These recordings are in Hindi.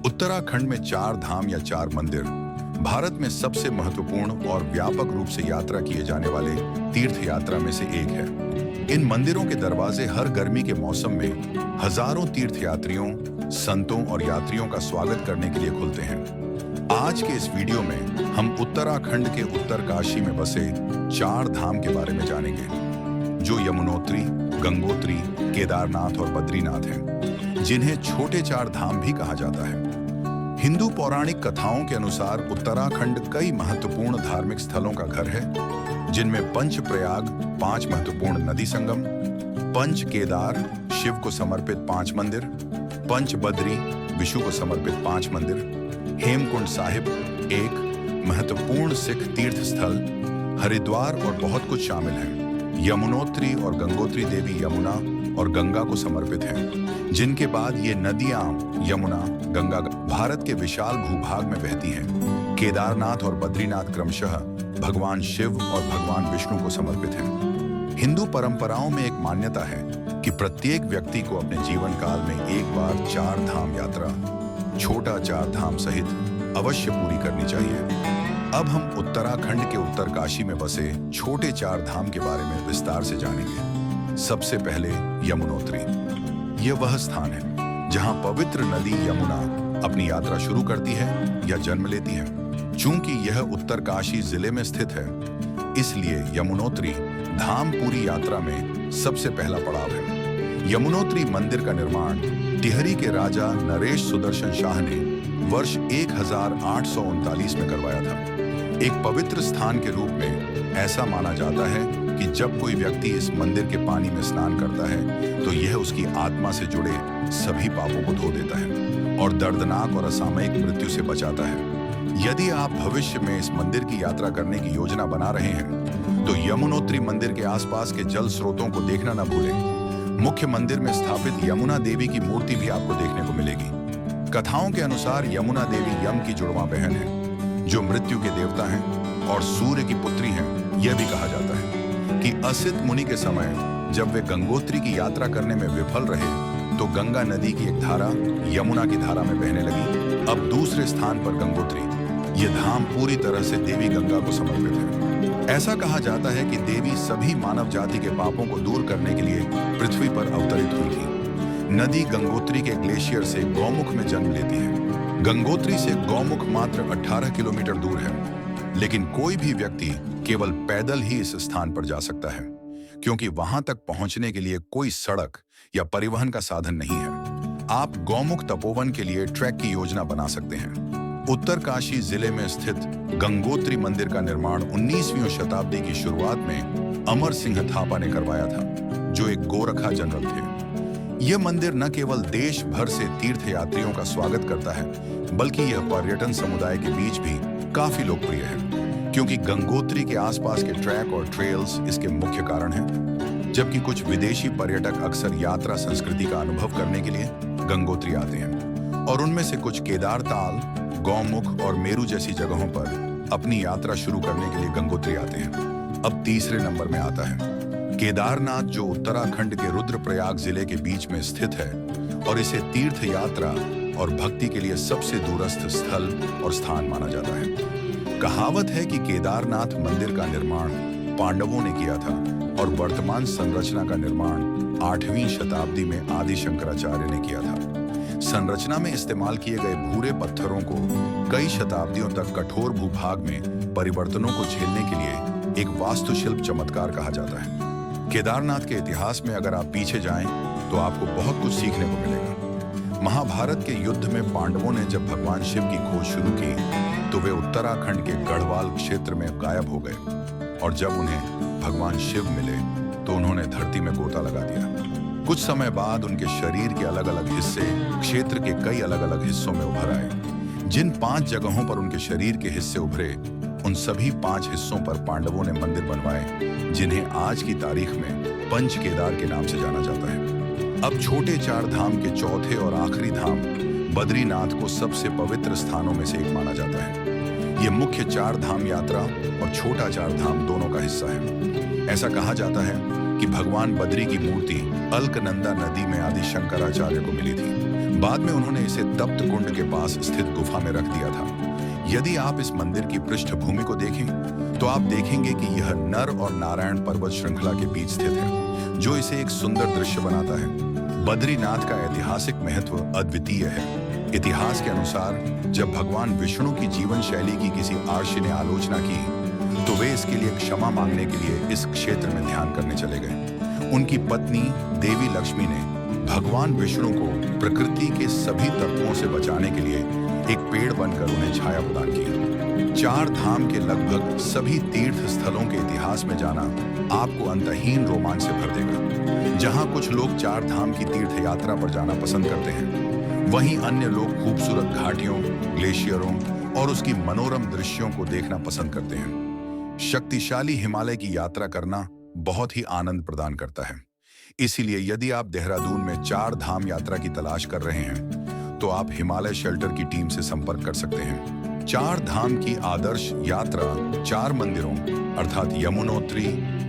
उत्तराखंड में चार धाम या चार मंदिर भारत में सबसे महत्वपूर्ण और व्यापक रूप से यात्रा किए जाने वाले तीर्थ यात्रा में से एक है। इन मंदिरों के दरवाजे हर गर्मी के मौसम में हजारों तीर्थयात्रियों, संतों और यात्रियों का स्वागत करने के लिए खुलते हैं। आज के इस वीडियो में हम उत्तराखंड के उत्तरकाशी में बसे चार धाम के बारे में जानेंगे, जो यमुनोत्री, गंगोत्री, केदारनाथ और बद्रीनाथ हैं, जिन्हें छोटे चार धाम भी कहा जाता है। हिंदू पौराणिक कथाओं के अनुसार उत्तराखंड कई महत्वपूर्ण धार्मिक स्थलों का घर है, जिनमें पंच प्रयाग 5 महत्वपूर्ण नदी संगम, पंच केदार शिव को समर्पित 5 मंदिर, पंच बद्री विष्णु को समर्पित 5 मंदिर, हेमकुंड साहिब एक महत्वपूर्ण सिख तीर्थ स्थल, हरिद्वार और बहुत कुछ शामिल है। यमुनोत्री और गंगोत्री देवी यमुना और गंगा को समर्पित हैं, जिनके बाद ये नदियां यमुना, गंगा भारत के विशाल भूभाग में बहती हैं। केदारनाथ और बद्रीनाथ क्रमशः भगवान शिव और भगवान विष्णु को समर्पित हैं। हिंदू परंपराओं में एक मान्यता है कि प्रत्येक व्यक्ति को अपने जीवन काल में एक बार चार धाम यात्रा, छोटा चार धाम सहित अवश्य पूरी करनी चाहिए। अब हम उत्तराखंड के उत्तरकाशी में बसे छोटे चार धाम के बारे में विस्तार से जानेंगे। सबसे पहले यमुनोत्री। यह वह स्थान है जहां पवित्र नदी यमुना अपनी यात्रा शुरू करती है या जन्म लेती है। चूंकि यह उत्तरकाशी जिले में स्थित है, इसलिए यमुनोत्री धाम पूरी यात्रा में सबसे पहला पड़ाव है। यमुनोत्री मंदिर का निर्माण टिहरी के राजा नरेश सुदर्शन शाह ने वर्ष 1839 में करवाया था। एक पवित्र स्थान के रूप में ऐसा माना जाता है कि जब कोई व्यक्ति इस मंदिर के पानी में स्नान करता है तो यह उसकी आत्मा से जुड़े सभी पापों को धो देता है और दर्दनाक और असामयिक मृत्यु से बचाता है। यदि आप भविष्य में इस मंदिर की यात्रा करने की योजना बना रहे हैं तो यमुनोत्री मंदिर के आसपास के जल स्रोतों को देखना न भूलें। मुख्य मंदिर में स्थापित यमुना देवी की मूर्ति भी आपको देखने को मिलेगी। कथाओं के अनुसार यमुना देवी यम की जुड़वां बहन है, जो मृत्यु के देवता हैं और सूर्य की पुत्री हैं। यह भी कहा जाता है कि असित मुनि के समय जब वे गंगोत्री की यात्रा करने में विफल रहे तो गंगा नदी की एक धारा यमुना की धारा में बहने लगी। अब दूसरे स्थान पर गंगोत्री, यह धाम पूरी तरह से देवी गंगा को समर्पित है। ऐसा कहा जाता है कि देवी सभी मानव जाति के पापों को दूर करने के लिए पृथ्वी पर अवतरित हुई थी। नदी गंगोत्री के ग्लेशियर से गौमुख में जन्म लेती है। गंगोत्री से गौमुख मात्र 18 किलोमीटर दूर है, लेकिन कोई भी व्यक्ति केवल पैदल ही इस स्थान पर जा सकता है, क्योंकि वहां तक पहुंचने के लिए कोई सड़क या परिवहन का साधन नहीं है। आप गौमुख तपोवन के लिए ट्रैक की योजना बना सकते हैं। उत्तरकाशी जिले में स्थित गंगोत्री मंदिर का निर्माण 19वीं शताब्दी की शुरुआत में अमर सिंह थापा ने करवाया था, जो एक गोरखा जनरल थे। यह मंदिर न केवल देश भर से तीर्थयात्रियों का स्वागत करता है, बल्कि यह पर्यटन समुदाय के बीच भी काफी लोकप्रिय है, क्योंकि गंगोत्री के आसपास के ट्रैक और ट्रेल्स इसके मुख्य कारण हैं। जबकि कुछ विदेशी पर्यटक अक्सर यात्रा संस्कृति का अनुभव करने के लिए गंगोत्री आते हैं, और उनमें से कुछ केदारताल, गौमुख और मेरू जैसी जगहों पर अपनी यात्रा शुरू करने के लिए गंगोत्री आते हैं। अब तीसरे नंबर में आता है केदारनाथ, जो उत्तराखंड के रुद्रप्रयाग जिले के बीच में स्थित है और इसे तीर्थ यात्रा और भक्ति के लिए सबसे दूरस्थ स्थल और स्थान माना जाता है। कहावत है कि केदारनाथ मंदिर का निर्माण पांडवों ने किया था और वर्तमान संरचना का निर्माण 8वीं शताब्दी में आदि शंकराचार्य ने किया था। संरचना में इस्तेमाल किए गए भूरे पत्थरों को कई शताब्दियों तक कठोर भूभाग में परिवर्तनों को झेलने के लिए एक वास्तुशिल्प चमत्कार कहा जाता है। केदारनाथ के इतिहास में अगर आप पीछे जाएं तो आपको बहुत कुछ सीखने को मिलेगा। महाभारत के युद्ध में पांडवों ने जब भगवान शिव की खोज शुरू की तो वे उत्तराखंड के गढ़वाल क्षेत्र में गायब हो गए, और जब उन्हें भगवान शिव मिले तो उन्होंने धरती में गोता लगा दिया। कुछ समय बाद उनके शरीर के अलग अलग हिस्से क्षेत्र के कई अलग अलग हिस्सों में उभर आए। जिन 5 जगहों पर उनके शरीर के हिस्से उभरे, उन सभी 5 हिस्सों पर पांडवों ने मंदिर बनवाए, जिन्हें आज की तारीख में पंच केदार के नाम से जाना जाता है। अब छोटे चार धाम के चौथे और आखिरी धाम बद्रीनाथ को सबसे पवित्र स्थानों में से एक माना जाता है। ये मुख्य चार धाम यात्रा और छोटा चार धाम दोनों का हिस्सा है। ऐसा कहा जाता है कि भगवान बद्री की मूर्ति अलकनंदा नदी में आदि शंकराचार्य को मिली थी। बाद में उन्होंने इसे तप्त कुंड के पास स्थित गुफा में रख दिया था। यदि आप इस मंदिर की पृष्ठभूमि को देखें तो आप देखेंगे कि यह नर और नारायण पर्वत श्रृंखला के बीच स्थित है, जो इसे एक सुंदर दृश्य बनाता है। बद्रीनाथ का ऐतिहासिक महत्व अद्वितीय है। इतिहास के अनुसार जब भगवान विष्णु की जीवन शैली की किसी आर्षि ने आलोचना की तो वे इसके लिए क्षमा मांगने के लिए इस क्षेत्र में ध्यान करने चले गए। उनकी पत्नी देवी लक्ष्मी ने भगवान विष्णु को प्रकृति के सभी तत्वों से बचाने के लिए एक पेड़ बनकर उन्हें छाया प्रदान की। चार धाम के लगभग सभी तीर्थ स्थलों के इतिहास में जाना आपको अंतहीन रोमांच से भर देगा। जहां कुछ लोग चार धाम की तीर्थ यात्रा पर जाना पसंद करते हैं, वहीं अन्य लोग खूबसूरत घाटियों, ग्लेशियरों और उसकी मनोरम दृश्यों को देखना पसंद करते हैं। शक्तिशाली हिमालय की यात्रा करना बहुत ही आनंद प्रदान करता है। इसीलिए यदि आप देहरादून में चार धाम यात्रा की तलाश कर रहे हैं तो आप हिमालय शेल्टर की टीम से संपर्क कर सकते हैं। चार धाम की आदर्श यात्रा चार मंदिरों अर्थात यमुनोत्री,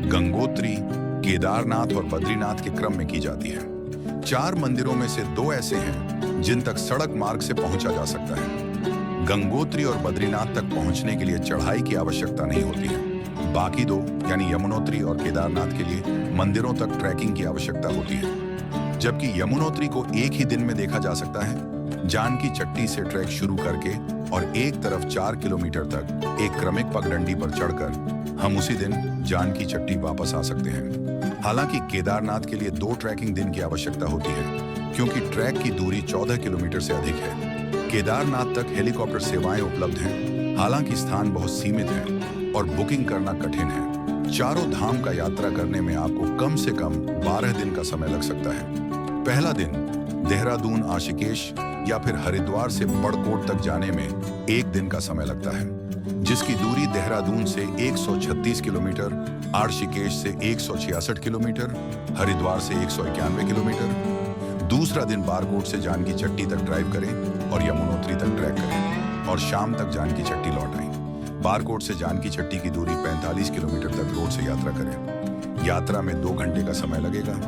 गंगोत्री, केदारनाथ और बद्रीनाथ के क्रम में की जाती है। चार मंदिरों में से दो ऐसे हैं जिन तक सड़क मार्ग से पहुंचा जा सकता है। गंगोत्री और बद्रीनाथ तक पहुंचने के लिए चढ़ाई की आवश्यकता नहीं होती है। बाकी दो यानी यमुनोत्री और केदारनाथ के लिए मंदिरों तक ट्रैकिंग की आवश्यकता होती है। जबकि यमुनोत्री को एक ही दिन में देखा जा सकता है। जानकी चट्टी से ट्रैक शुरू करके और एक तरफ 4 किलोमीटर तक एक क्रमिक पगडंडी पर चढ़कर हम उसी दिन जानकी चट्टी वापस आ सकते हैं। हालांकि केदारनाथ के लिए 2 ट्रैकिंग दिन की आवश्यकता होती है, क्योंकि ट्रैक की दूरी 14 किलोमीटर से अधिक है। केदारनाथ तक हेलीकॉप्टर सेवाएं उपलब्ध हैं, हालांकि स्थान बहुत सीमित है और बुकिंग करना कठिन है। चारों धाम का यात्रा करने में आपको कम से कम 12 दिन का समय लग सकता है। पहला दिन देहरादून आशिकेश या फिर हरिद्वार से बड़कोट तक जाने में 1 दिन का समय लगता है, जिसकी दूरी देहरादून से 136 किलोमीटर, आशिकेश से 166 किलोमीटर, हरिद्वार से 191 किलोमीटर। दूसरा दिन बारकोट से जानकी चट्टी तक ड्राइव करें और यमुनोत्री तक ट्रैक करें और शाम तक जानकी चट्टी लौट आएं। बारकोट से जानकी चट्टी की दूरी 45 किलोमीटर तक रोड से यात्रा करें। यात्रा में 2 घंटे का समय लगेगा।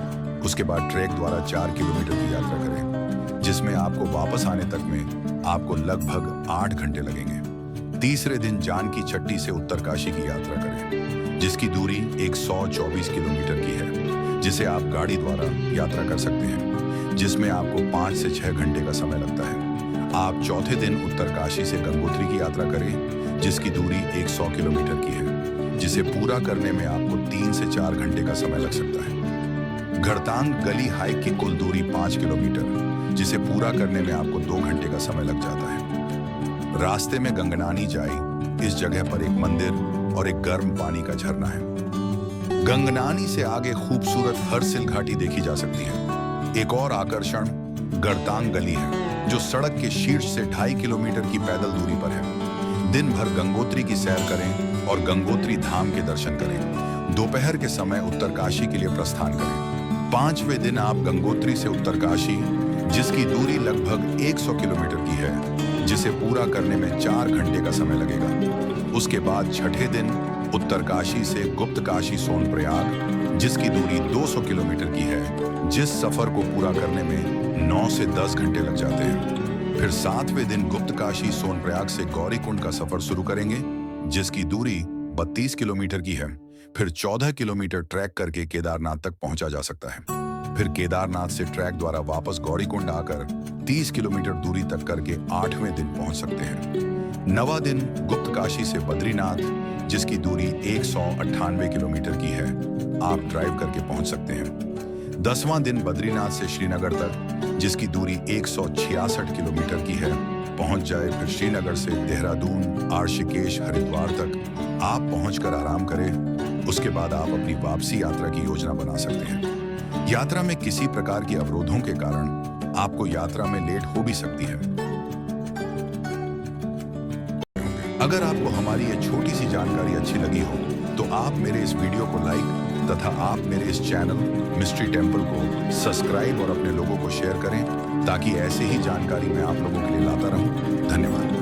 उसके बाद ट्रैक द्वारा 4 किलोमीटर की यात्रा करें, जिसमें आपको वापस आने तक में आपको लगभग 8 घंटे लगेंगे। तीसरे दिन जानकी चट्टी से उत्तरकाशी की यात्रा करें, जिसकी दूरी 124 किलोमीटर की है, जिसे आप गाड़ी द्वारा यात्रा कर सकते हैं, जिसमें आपको 5 से 6 घंटे का समय लगता है। आप चौथे दिन उत्तरकाशी से गंगोत्री की यात्रा करें, जिसकी दूरी 100 किलोमीटर की है, जिसे पूरा करने में आपको 3 से 4 घंटे का समय लग सकता है। घड़तांग गली हाइक की कुल दूरी 5 किलोमीटर, जिसे पूरा करने में आपको 2 घंटे का समय लग जाता है। रास्ते में गंगनानी जाई, इस जगह पर एक मंदिर और एक गर्म पानी का झरना है। गंगनानी से आगे खूबसूरत हरसिल घाटी देखी जा सकती है। एक और आकर्षण घड़तांग गली है, जो सड़क के शीर्ष से 2.5 किलोमीटर की पैदल दूरी पर है। दिन भर गंगोत्री की सैर करें और गंगोत्री धाम के दर्शन करें। दोपहर के समय उत्तरकाशी के लिए प्रस्थान करें। 5वें दिन आप गंगोत्री से उत्तरकाशी, जिसकी दूरी लगभग 100 किलोमीटर की है, जिसे पूरा करने में 4 घंटे का समय लगेगा। उसके बाद छठे दिन उत्तरकाशी से गुप्तकाशी सोनप्रयाग, जिसकी दूरी 200 किलोमीटर की है, जिस सफर को पूरा करने में 9 से 10 घंटे लग जाते हैं। फिर 7वें दिन गुप्तकाशी सोनप्रयाग से गौरीकुंड का सफर शुरू करेंगे, जिसकी दूरी 32 किलोमीटर की है। फिर 14 किलोमीटर ट्रैक करके केदारनाथ तक पहुंचा जा सकता है। फिर केदारनाथ से ट्रैक द्वारा वापस गौरीकुंड आकर 30 किलोमीटर दूरी तक करके 8वें दिन पहुंच सकते हैं। 9वां दिन गुप्तकाशी से बद्रीनाथ, जिसकी दूरी 198 किलोमीटर की है, आप ड्राइव करके पहुंच सकते हैं। 10वां दिन बद्रीनाथ से श्रीनगर तक, जिसकी दूरी 166 किलोमीटर की है, पहुंच जाए। फिर श्रीनगर से देहरादून, आर्षिकेश, हरिद्वार तक आप पहुंचकर आराम करें। उसके बाद आप अपनी वापसी यात्रा की योजना बना सकते हैं। यात्रा में किसी प्रकार की अवरोधों के कारण आपको यात्रा में लेट हो भी सकती है। अगर आपको हमारी ये छोटी सी जानकारी अच्छी लगी हो तो आप मेरे इस वीडियो को लाइक तथा आप मेरे इस चैनल मिस्ट्री टेम्पल को सब्सक्राइब और अपने लोगों को शेयर करें, ताकि ऐसे ही जानकारी मैं आप लोगों के लिए लाता रहूं। धन्यवाद।